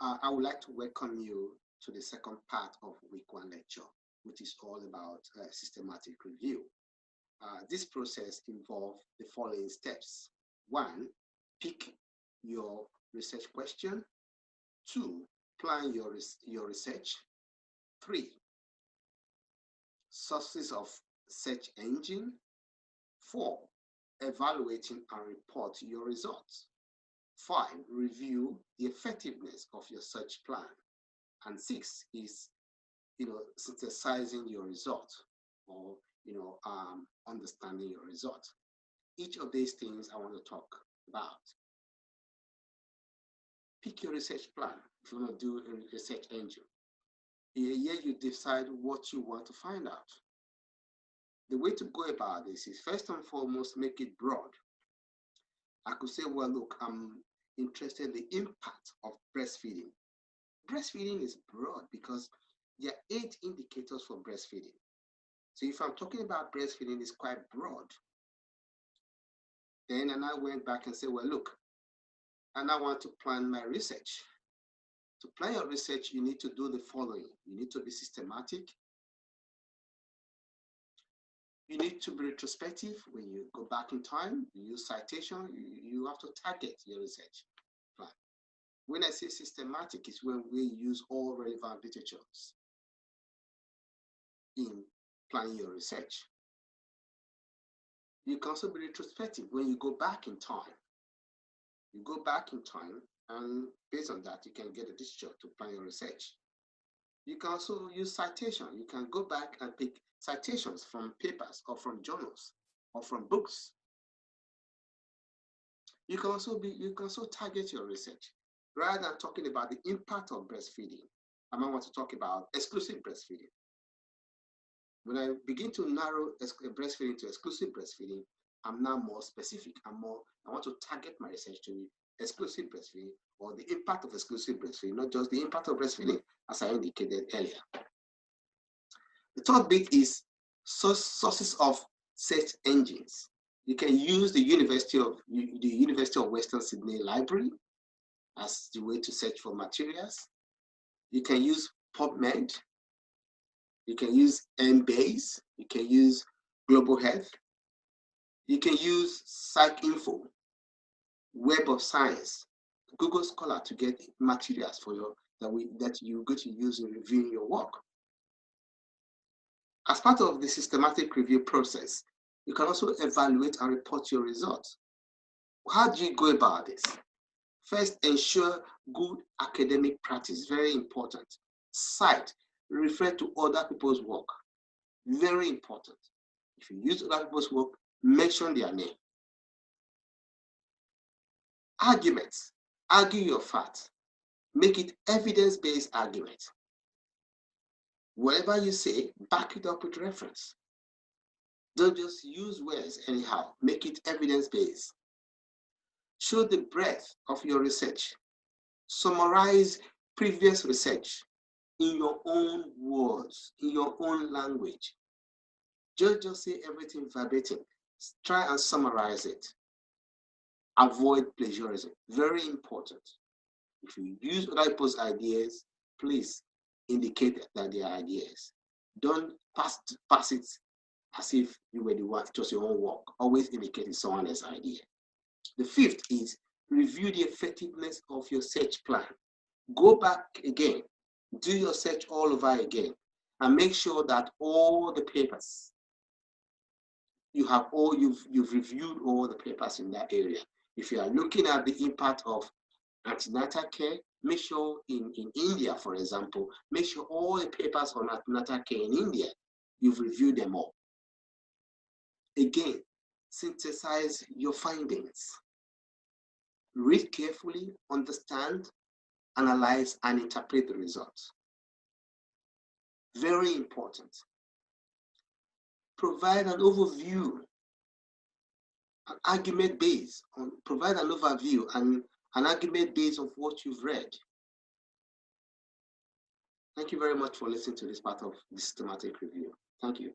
I would like to welcome you to the second part of week one lecture, which is all about systematic review. This process involves the following steps. 1, pick your research question. 2, plan your research. 3, sources of search engine. 4, evaluating and report your results. 5, review the effectiveness of your search plan. And 6 is, synthesizing your result, or, understanding your result. Each of these things I want to talk about. Pick your research plan if you want to do a research engine. Here you decide what you want to find out. The way to go about this is, first and foremost, make it broad. I could say, well, look, I'm interested in the impact of breastfeeding. Breastfeeding is broad because there are 8 indicators for breastfeeding. So if I'm talking about breastfeeding, it's quite broad. Then I went back and said, well, look, and I want to plan my research. To plan your research, you need to do the following. You need to be systematic. You need to be retrospective. When you go back in time, you use citation, you have to target your research plan. When I say systematic, it's when we use all relevant literatures in planning your research. You can also be retrospective when you go back in time. You go back in time, and based on that, you can get a literature to plan your research. You can also use citation. You can go back and pick citations from papers or from journals or from books. You can also target your research. Rather than talking about the impact of breastfeeding, I might want to talk about exclusive breastfeeding. When I begin to narrow breastfeeding to exclusive breastfeeding, I'm now more specific. I want to target my research to exclusive breastfeeding, or the impact of exclusive breastfeeding, not just the impact of breastfeeding, as I indicated earlier. The third bit is sources of search engines. You can use the University of Western Sydney Library as the way to search for materials. You can use PubMed. You can use Embase. You can use Global Health. You can use PsycInfo, Web of Science, Google Scholar to get materials for that you're going to use in reviewing your work. As part of the systematic review process, you can also evaluate and report your results. How do you go about this? First, ensure good academic practice, very important. Cite, refer to other people's work, very important. If you use other people's work, mention their name. Arguments, argue your facts. Make it evidence-based argument. Whatever you say, back it up with reference. Don't just use words anyhow. Make it evidence-based. Show the breadth of your research. Summarize previous research in your own words, in your own language. Just say everything verbatim. Try and summarize it. Avoid plagiarism. Very important. If you use other people's ideas, please indicate that they are ideas. Don't pass it as if you were the one, just your own work. Always indicate someone else's idea. The fifth is review the effectiveness of your search plan. Go back again, do your search all over again, and make sure that all the papers, you've reviewed all the papers in that area. If you are looking at the impact of antenatal care, make sure in India, for example, make sure all the papers on antenatal care in India, you've reviewed them all. Again, synthesize your findings. Read carefully, understand, analyze, and interpret the results. Very important. Provide an overview, an argument based on, provide an overview and an argument based on what you've read. Thank you very much for listening to this part of the systematic review. Thank you.